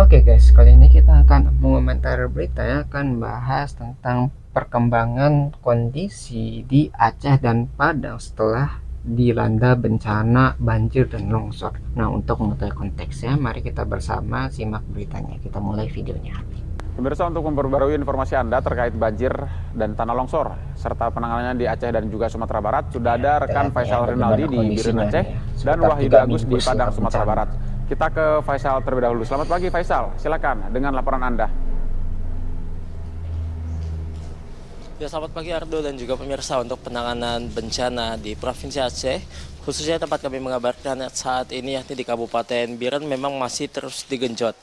Oke guys, kali ini kita akan mengomentari berita yang akan bahas tentang perkembangan kondisi di Aceh dan Padang setelah dilanda bencana banjir dan longsor. Nah, untuk mengetahui konteksnya, mari kita bersama simak beritanya. Kita mulai videonya. Pemirsa, untuk memperbarui informasi Anda terkait banjir dan tanah longsor serta penanganannya di Aceh dan juga Sumatera Barat, sudah ada rekan Faisal Rinaldi di Biren Aceh dan Wahyudi Agus di Padang, Sumatera Barat. Kita ke Faisal terlebih dahulu. Selamat pagi Faisal, silakan dengan laporan Anda. Ya, selamat pagi Ardo dan juga pemirsa. Untuk penanganan bencana di Provinsi Aceh, khususnya tempat kami mengabarkan saat ini yakni di Kabupaten Biren, memang masih terus digenjot.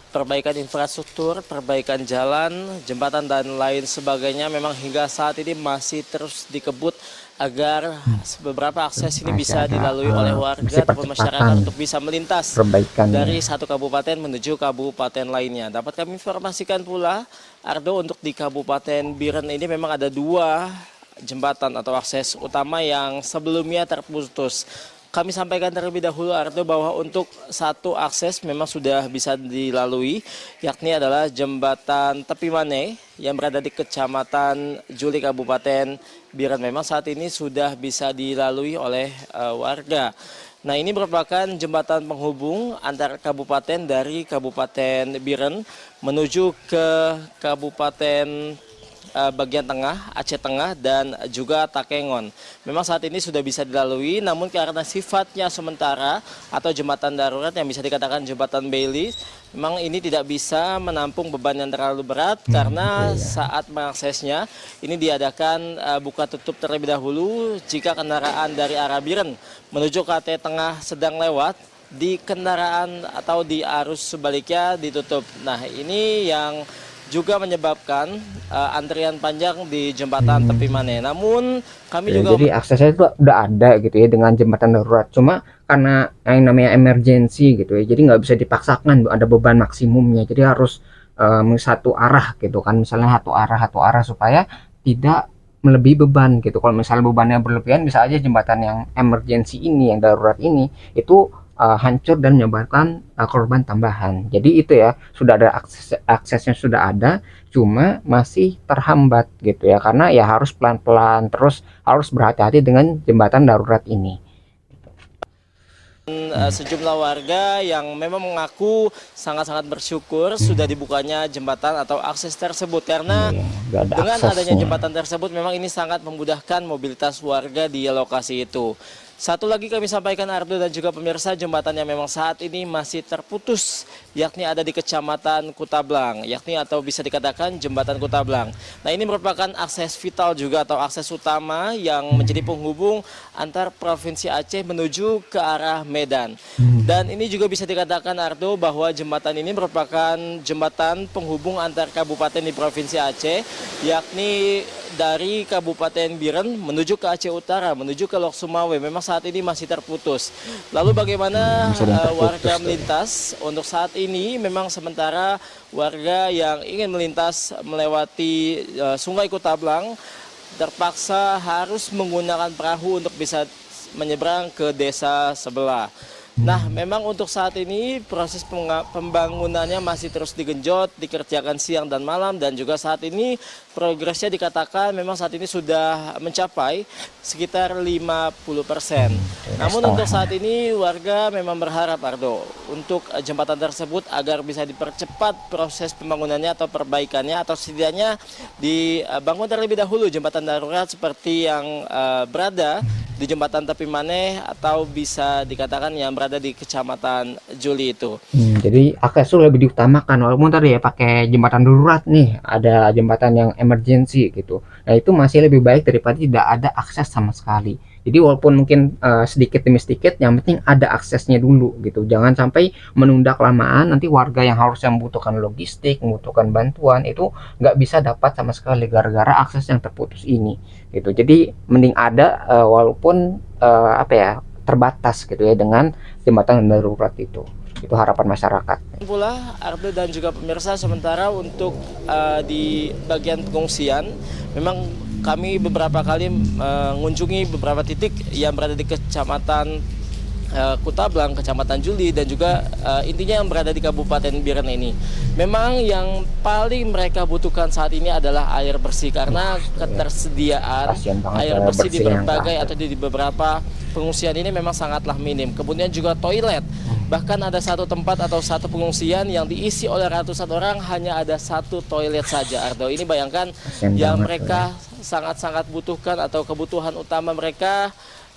Perbaikan infrastruktur, perbaikan jalan, jembatan dan lain sebagainya memang hingga saat ini masih terus dikebut agar beberapa akses ini bisa dilalui oleh warga ataupun masyarakat untuk bisa melintas dari satu kabupaten menuju kabupaten lainnya. Dapat kami informasikan pula, Ardo, untuk di Kabupaten Biren ini memang ada dua jembatan atau akses utama yang sebelumnya terputus. Kami sampaikan terlebih dahulu, Ardo, bahwa untuk satu akses memang sudah bisa dilalui, yakni adalah jembatan Tepi Mane yang berada di Kecamatan Juli, Kabupaten Biren. Memang saat ini sudah bisa dilalui oleh warga. Nah, ini merupakan jembatan penghubung antar kabupaten dari Kabupaten Biren menuju ke Kabupaten bagian tengah, Aceh Tengah dan juga Takengon. Memang saat ini sudah bisa dilalui, namun karena sifatnya sementara atau jembatan darurat yang bisa dikatakan jembatan Bailey, memang ini tidak bisa menampung beban yang terlalu berat karena saat mengaksesnya ini diadakan buka tutup terlebih dahulu. Jika kendaraan dari arah Biren menuju ke Aceh Tengah sedang lewat, di kendaraan atau di arus sebaliknya ditutup. Nah, ini yang juga menyebabkan antrian panjang di jembatan Tepi Mane. Namun kami juga jadi aksesnya itu udah ada gitu ya dengan jembatan darurat. Cuma karena yang namanya emergency gitu ya, jadi nggak bisa dipaksakan ada beban maksimumnya. Jadi harus satu arah gitu kan, misalnya satu arah supaya tidak melebihi beban gitu. Kalau misalnya bebannya berlebihan, bisa aja jembatan yang emergency ini, yang darurat ini, itu hancur dan menyebabkan korban tambahan. Jadi itu ya, sudah ada aksesnya sudah ada, cuma masih terhambat gitu ya, karena ya harus pelan-pelan, terus harus berhati-hati dengan jembatan darurat ini. Sejumlah warga yang memang mengaku sangat-sangat bersyukur sudah dibukanya jembatan atau akses tersebut, karena dengan adanya jembatan tersebut memang ini sangat memudahkan mobilitas warga di lokasi itu. Satu lagi kami sampaikan, Ardo dan juga pemirsa, jembatan yang memang saat ini masih terputus yakni ada di Kecamatan Kutablang, yakni atau bisa dikatakan jembatan Kutablang. Nah, ini merupakan akses vital juga atau akses utama yang menjadi penghubung antar Provinsi Aceh menuju ke arah Medan. Dan ini juga bisa dikatakan, Ardo, bahwa jembatan ini merupakan jembatan penghubung antar kabupaten di Provinsi Aceh, yakni dari Kabupaten Biren menuju ke Aceh Utara, menuju ke Lok Sumawe. Memang saat ini masih terputus. Lalu bagaimana warga melintas? Untuk saat ini memang sementara warga yang ingin melintas melewati Sungai Kutablang terpaksa harus menggunakan perahu untuk bisa menyeberang ke desa sebelah. Nah, memang untuk saat ini proses pembangunannya masih terus digenjot, dikerjakan siang dan malam, dan juga saat ini progresnya dikatakan memang saat ini sudah mencapai sekitar 50%. Namun untuk saat ini warga memang berharap, Ardo, untuk jembatan tersebut agar bisa dipercepat proses pembangunannya atau perbaikannya, atau setidaknya dibangun terlebih dahulu jembatan darurat seperti yang berada di jembatan Tepi Mane atau bisa dikatakan yang berada di Kecamatan Juli itu. Jadi akses itu lebih diutamakan, walaupun tadi ya pakai jembatan darurat nih, ada jembatan yang emergency gitu. Nah, itu masih lebih baik daripada tidak ada akses sama sekali. Jadi walaupun mungkin sedikit demi sedikit, yang penting ada aksesnya dulu gitu. Jangan sampai menunda kelamaan, nanti warga yang harusnya membutuhkan logistik, membutuhkan bantuan itu nggak bisa dapat sama sekali gara-gara akses yang terputus ini gitu. Jadi mending ada walaupun apa ya, terbatas gitu ya dengan jembatan darurat itu. Itu harapan masyarakat. Pula Ardo dan juga pemirsa, sementara untuk di bagian pengungsian memang kami beberapa kali mengunjungi beberapa titik yang berada di Kecamatan Kutablang, Kecamatan Juli, dan juga intinya yang berada di Kabupaten Biren ini. Memang yang paling mereka butuhkan saat ini adalah air bersih karena ketersediaan air bersih di berbagai atau di beberapa pengungsian ini memang sangatlah minim. Kemudian juga toilet. Bahkan ada satu tempat atau satu pengungsian yang diisi oleh ratusan orang hanya ada satu toilet saja. Ardo, ini bayangkan yang mereka sangat-sangat butuhkan atau kebutuhan utama mereka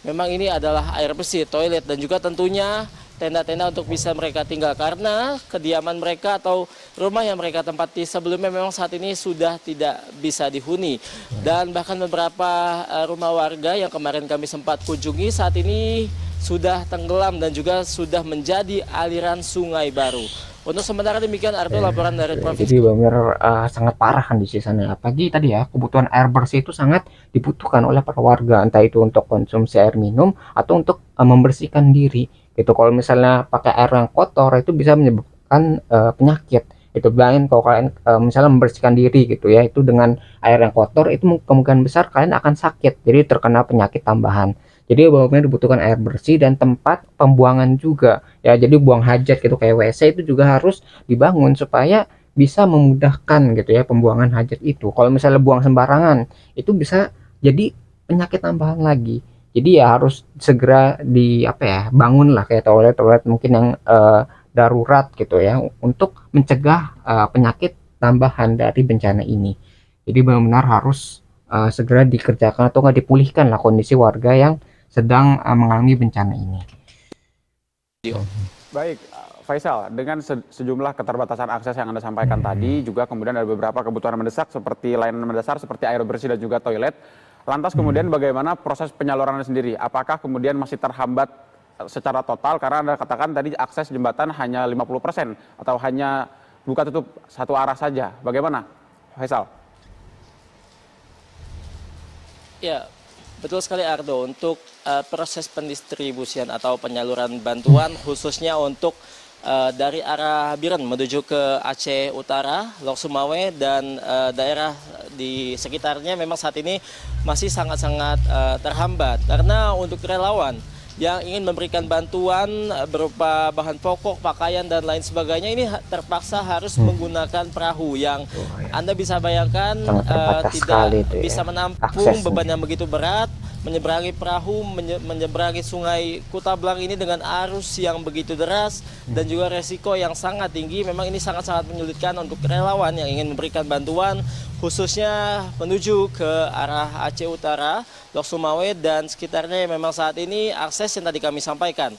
memang ini adalah air bersih, toilet, dan juga tentunya tenda-tenda untuk bisa mereka tinggal karena kediaman mereka atau rumah yang mereka tempati sebelumnya memang saat ini sudah tidak bisa dihuni. Dan bahkan beberapa rumah warga yang kemarin kami sempat kunjungi saat ini sudah tenggelam dan juga sudah menjadi aliran sungai baru. Untuk sementara demikian, Ardo, laporan dari Provinsi. Jadi benar sangat parah kondisi sana. Pagi tadi ya, kebutuhan air bersih itu sangat dibutuhkan oleh para warga, entah itu untuk konsumsi air minum atau untuk membersihkan diri. Gitu. Kalau misalnya pakai air yang kotor itu bisa menyebabkan penyakit. Itu bayangin kalau kalian misalnya membersihkan diri gitu ya, itu dengan air yang kotor itu kemungkinan besar kalian akan sakit. Jadi terkena penyakit tambahan. Jadi benar-benar dibutuhkan air bersih dan tempat pembuangan juga ya. Jadi buang hajat gitu kayak WC itu juga harus dibangun supaya bisa memudahkan gitu ya pembuangan hajat itu. Kalau misalnya buang sembarangan itu bisa jadi penyakit tambahan lagi. Jadi ya harus segera di apa ya, bangun lah kayak toilet mungkin yang darurat gitu ya untuk mencegah penyakit tambahan dari bencana ini. Jadi benar-benar harus segera dikerjakan atau nggak dipulihkan lah kondisi warga yang sedang mengalami bencana ini. Baik, Faisal, dengan sejumlah keterbatasan akses yang Anda sampaikan tadi, juga kemudian ada beberapa kebutuhan mendesak seperti layanan mendasar seperti air bersih dan juga toilet. Lantas kemudian bagaimana proses penyalurannya sendiri? Apakah kemudian masih terhambat secara total karena Anda katakan tadi akses jembatan hanya 50% atau hanya buka tutup satu arah saja? Bagaimana, Faisal? Ya, betul sekali, Ardo. Untuk proses pendistribusian atau penyaluran bantuan khususnya untuk dari arah Biren menuju ke Aceh Utara, Lok Sumawe, dan daerah di sekitarnya memang saat ini masih sangat-sangat terhambat karena untuk relawan yang ingin memberikan bantuan berupa bahan pokok, pakaian, dan lain sebagainya ini terpaksa harus menggunakan perahu yang Anda bisa bayangkan tidak bisa menampung beban yang begitu berat, menyeberangi perahu, menyeberangi sungai Kutablang ini dengan arus yang begitu deras dan juga resiko yang sangat tinggi. Memang ini sangat-sangat menyulitkan untuk relawan yang ingin memberikan bantuan khususnya menuju ke arah Aceh Utara, Lok Sumawe, dan sekitarnya. Memang saat ini akses yang tadi kami sampaikan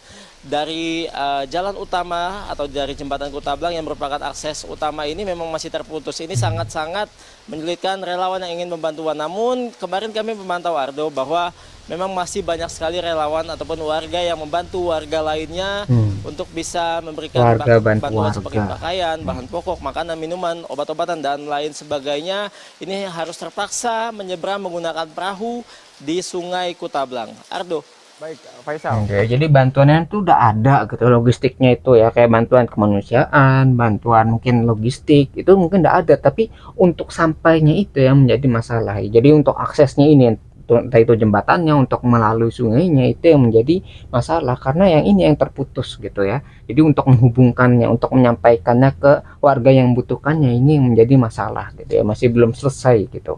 dari jalan utama atau dari jembatan Kutablang yang merupakan akses utama ini memang masih terputus. Ini sangat-sangat menyulitkan relawan yang ingin membantu. Namun kemarin kami memantau, Ardo, bahwa memang masih banyak sekali relawan ataupun warga yang membantu warga lainnya untuk bisa memberikan bantuan seperti pakaian, bahan pokok, makanan, minuman, obat-obatan, dan lain sebagainya. Ini harus terpaksa menyeberang menggunakan perahu di Sungai Kutablang. Ardo. Baik, Faisal. Oke, jadi bantuannya itu udah ada gitu, logistiknya itu ya, kayak bantuan kemanusiaan, bantuan mungkin logistik itu mungkin udah ada, tapi untuk sampainya itu yang menjadi masalah. Jadi untuk aksesnya ini, entah itu jembatannya, untuk melalui sungainya itu yang menjadi masalah karena yang ini yang terputus gitu ya. Jadi untuk menghubungkannya, untuk menyampaikannya ke warga yang membutuhkannya ini yang menjadi masalah gitu ya, masih belum selesai gitu.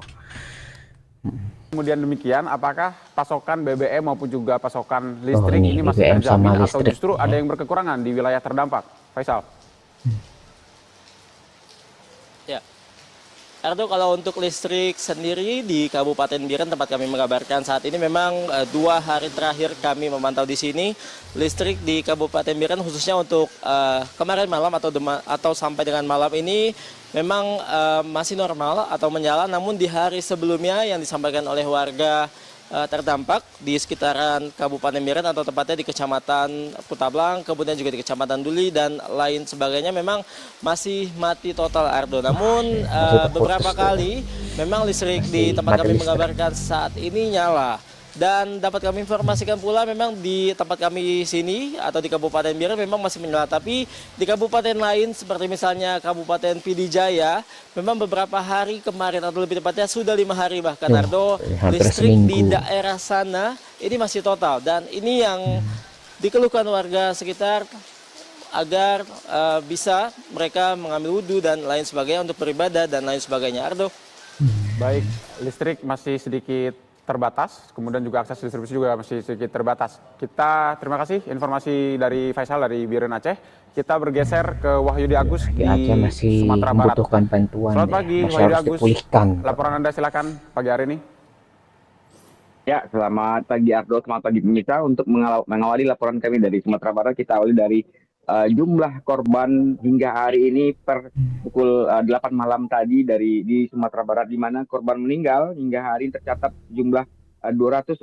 Kemudian demikian, apakah pasokan BBM maupun juga pasokan listrik ini ini masih BBM terjamin sama atau listrik, justru ada yang berkekurangan di wilayah terdampak? Faisal. Ya, Ardo, kalau untuk listrik sendiri di Kabupaten Biren tempat kami mengabarkan saat ini memang 2 hari terakhir kami memantau di sini listrik di Kabupaten Biren khususnya untuk kemarin malam atau sampai dengan malam ini memang masih normal atau menyala. Namun di hari sebelumnya yang disampaikan oleh warga terdampak di sekitaran Kabupaten Biren atau tepatnya di Kecamatan Kutablang, kemudian juga di Kecamatan Duli dan lain sebagainya memang masih mati total, Ardo. Namun beberapa kali memang listrik di tempat kami mengabarkan saat ini nyala. Dan dapat kami informasikan pula memang di tempat kami sini atau di Kabupaten Biren memang masih menyala. Tapi di kabupaten lain seperti misalnya Kabupaten Pidijaya memang beberapa hari kemarin atau lebih tepatnya sudah 5 hari bahkan, Ardo, listrik di daerah sana ini masih total. Dan ini yang dikeluhkan warga sekitar agar bisa mereka mengambil wudhu dan lain sebagainya untuk beribadah dan lain sebagainya. Ardo. Baik, listrik masih sedikit terbatas, kemudian juga akses distribusi juga masih sedikit terbatas. Kita terima kasih informasi dari Faisal dari Biren Aceh. Kita bergeser ke Wahyudi Agus Di di Aceh masih Sumatera Barat. membutuhkan bantuan Selamat ya. pagi, Masih Wahyudi harus Agus. dipulihkan. Laporan Anda silakan pagi hari ini. Ya, selamat pagi Ardo, selamat pagi pemirsa. Untuk mengawali laporan kami dari Sumatera Barat, kita awali dari jumlah korban hingga hari ini per pukul 8 malam tadi di Sumatera Barat, di mana korban meninggal hingga hari ini tercatat jumlah 244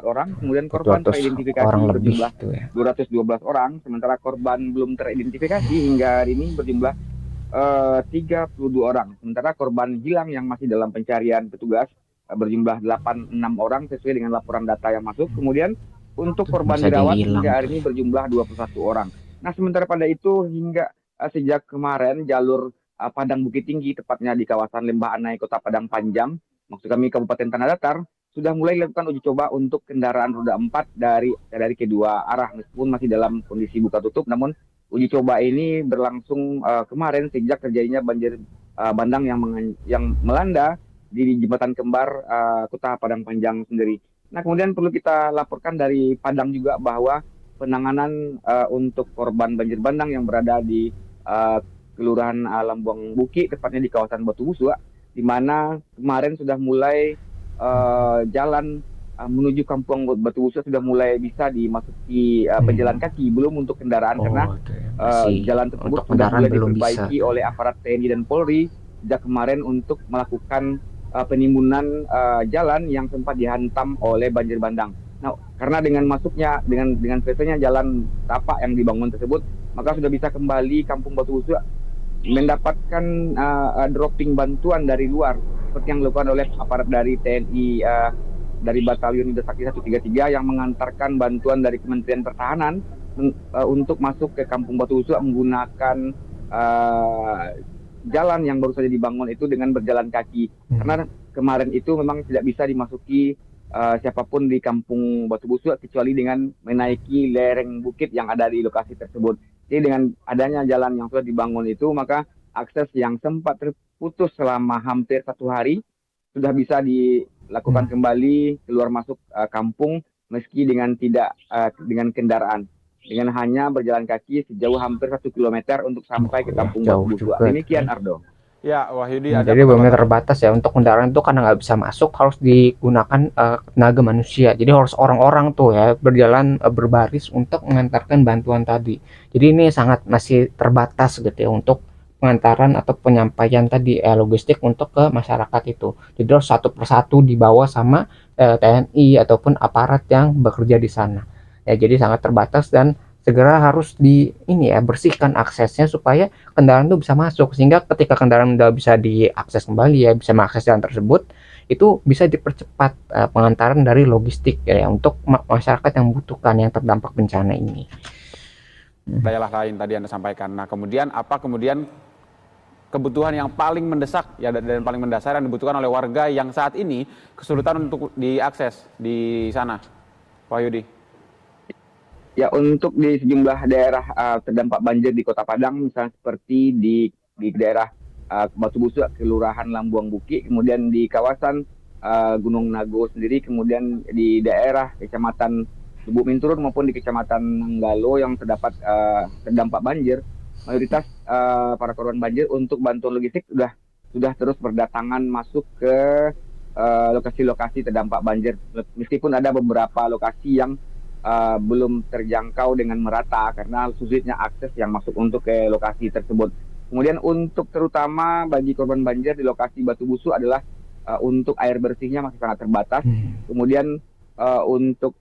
orang, kemudian korban 200 teridentifikasi orang lebih berjumlah itu ya. 212 orang, sementara korban belum teridentifikasi hingga hari ini berjumlah 32 orang. Sementara korban hilang yang masih dalam pencarian petugas berjumlah 86 orang sesuai dengan laporan data yang masuk. Kemudian untuk korban Bisa dirawat dihilang hingga hari tuh ini ya. berjumlah 21 orang. Nah, sementara pada itu hingga sejak kemarin jalur Padang Bukit Tinggi, tepatnya di kawasan Lembah Anai, Kota Padang Panjang, maksud kami Kabupaten Tanah Datar, sudah mulai dilakukan uji coba untuk kendaraan roda 4 dari kedua arah, meskipun masih dalam kondisi buka tutup, namun uji coba ini berlangsung kemarin sejak terjadinya banjir bandang yang melanda di Jembatan Kembar Kota Padang Panjang sendiri. Nah, kemudian perlu kita laporkan dari Padang juga bahwa penanganan untuk korban banjir bandang yang berada di Kelurahan Lambuang Buki, tepatnya di kawasan Batu Busua, di mana kemarin sudah mulai jalan menuju Kampung Batu Busua sudah mulai bisa dimasuki pejalan kaki, belum untuk kendaraan karena Oh, oke. Masih jalan tersebut untuk sudah kendaraan mulai belum bisa. diperbaiki oleh aparat TNI dan Polri sejak kemarin untuk melakukan penimbunan jalan yang sempat dihantam oleh banjir bandang. Nah, karena dengan masuknya dengan selesainya jalan tapak yang dibangun tersebut, maka sudah bisa kembali Kampung Batu Busua mendapatkan dropping bantuan dari luar seperti yang dilakukan oleh aparat dari TNI dari Batalion Yuda Sakti 133 yang mengantarkan bantuan dari Kementerian Pertahanan untuk masuk ke Kampung Batu Busua menggunakan jalan yang baru saja dibangun itu dengan berjalan kaki. Karena kemarin itu memang tidak bisa dimasuki siapapun di Kampung Batu Busua kecuali dengan menaiki lereng bukit yang ada di lokasi tersebut. Jadi dengan adanya jalan yang sudah dibangun itu, maka akses yang sempat terputus selama hampir 1 hari sudah bisa dilakukan kembali keluar masuk kampung meski dengan tidak dengan kendaraan, dengan hanya berjalan kaki sejauh hampir 1 kilometer untuk sampai ke Kampung Batu Jauh Busua. juga. Demikian Ardo. Ya, Wahyudi ada Jadi benar keterbatasan. terbatas ya untuk kendaraan itu karena nggak bisa masuk harus digunakan tenaga manusia. Jadi harus orang-orang tuh ya berjalan berbaris untuk mengantarkan bantuan tadi. Jadi ini sangat masih terbatas gitu ya untuk pengantaran atau penyampaian tadi logistik untuk ke masyarakat itu. Jadi harus satu persatu dibawa sama TNI ataupun aparat yang bekerja di sana. Ya jadi sangat terbatas dan segera harus bersihkan aksesnya supaya kendaraan itu bisa masuk, sehingga ketika kendaraan udah bisa diakses kembali ya, bisa mengakses jalan tersebut, itu bisa dipercepat pengantaran dari logistik ya untuk masyarakat yang membutuhkan yang terdampak bencana ini. Dayalah lain tadi Anda sampaikan. Nah, kemudian apa kebutuhan yang paling mendesak ya dan paling mendasar yang dibutuhkan oleh warga yang saat ini kesulitan untuk diakses di sana, Pak Yudi? Ya, untuk di sejumlah daerah terdampak banjir di Kota Padang, misalnya seperti di daerah Batu Busua, Kelurahan Lambuang Buki, kemudian di kawasan Gunung Nago sendiri, kemudian di daerah Kecamatan Lubuk Minturun maupun di Kecamatan Nanggalo yang terdampak banjir, mayoritas para korban banjir untuk bantuan logistik sudah terus berdatangan masuk ke lokasi-lokasi terdampak banjir, meskipun ada beberapa lokasi yang belum terjangkau dengan merata karena sulitnya akses yang masuk untuk ke lokasi tersebut. Kemudian untuk terutama bagi korban banjir di lokasi Batu Busua adalah untuk air bersihnya masih sangat terbatas. Kemudian untuk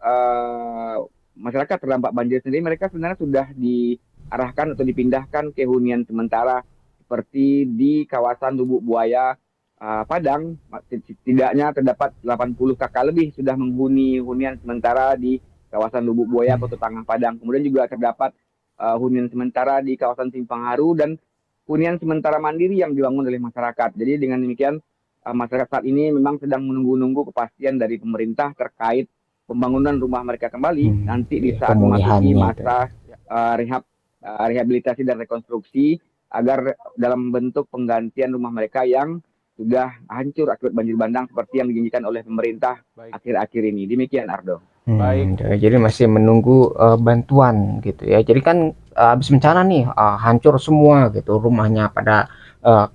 masyarakat terdampak banjir sendiri, mereka sebenarnya sudah diarahkan atau dipindahkan ke hunian sementara seperti di kawasan Lubuk Buaya Padang. Setidaknya terdapat 80 kakak lebih sudah menghuni hunian sementara di kawasan Lubuk Buaya, Kota Tangah Padang. Kemudian juga terdapat hunian sementara di kawasan Simpang Haru dan hunian sementara mandiri yang dibangun oleh masyarakat. Jadi dengan demikian masyarakat saat ini memang sedang menunggu-nunggu kepastian dari pemerintah terkait pembangunan rumah mereka kembali nanti di saat pemulihannya memasuki itu. masa rehabilitasi dan rekonstruksi, agar dalam bentuk penggantian rumah mereka yang sudah hancur akibat banjir bandang seperti yang dijanjikan oleh pemerintah akhir-akhir ini. Demikian, Ardo. Baik. Jadi masih menunggu bantuan gitu ya. Jadi kan habis bencana nih hancur semua gitu, rumahnya pada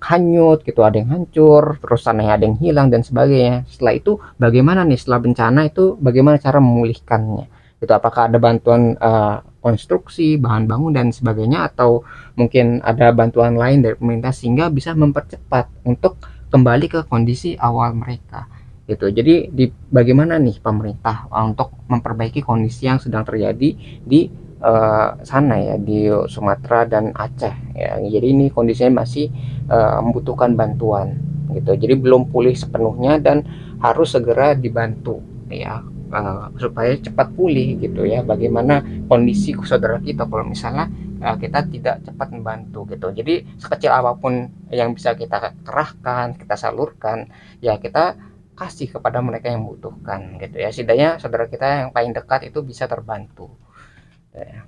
hanyut gitu, ada yang hancur, terus tanahnya ada yang hilang dan sebagainya. Setelah itu bagaimana nih, setelah bencana itu bagaimana cara memulihkannya? Itu apakah ada bantuan konstruksi, bahan bangun dan sebagainya, atau mungkin ada bantuan lain dari pemerintah sehingga bisa mempercepat untuk kembali ke kondisi awal mereka gitu. Jadi bagaimana nih pemerintah untuk memperbaiki kondisi yang sedang terjadi di sana ya, di Sumatera dan Aceh ya. Jadi ini kondisinya masih membutuhkan bantuan gitu. Jadi belum pulih sepenuhnya dan harus segera dibantu ya, supaya cepat pulih gitu ya. Bagaimana kondisi saudara kita kalau misalnya kita tidak cepat membantu gitu. Jadi sekecil apapun yang bisa kita kerahkan, kita salurkan, ya kita kasih kepada mereka yang membutuhkan gitu ya. Setidaknya saudara kita yang paling dekat itu bisa terbantu. Ya,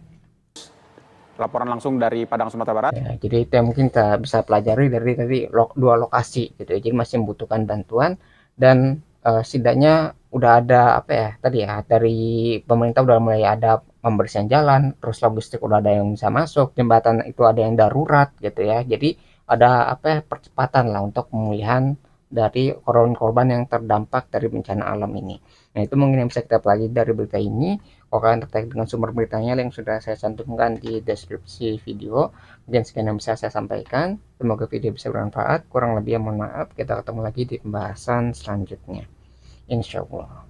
Laporan langsung dari Padang, Sumatera Barat. ya, jadi itu yang mungkin kita bisa pelajari dari tadi dua lokasi gitu ya. Jadi masih membutuhkan bantuan dan setidaknya udah ada apa ya tadi ya, dari pemerintah udah mulai ada pembersihan jalan, terus logistik udah ada yang bisa masuk, jembatan itu ada yang darurat gitu ya. Jadi ada apa ya, percepatan lah untuk pemulihan dari korban-korban yang terdampak dari bencana alam ini. Nah itu mungkin yang bisa kita pelajari dari berita ini. Kalau kalian tertarik dengan sumber beritanya yang sudah saya cantumkan di deskripsi video, mungkin sekian yang bisa saya sampaikan. Semoga video bisa bermanfaat. Kurang lebih mohon maaf. Kita ketemu lagi di pembahasan selanjutnya. Insya Allah.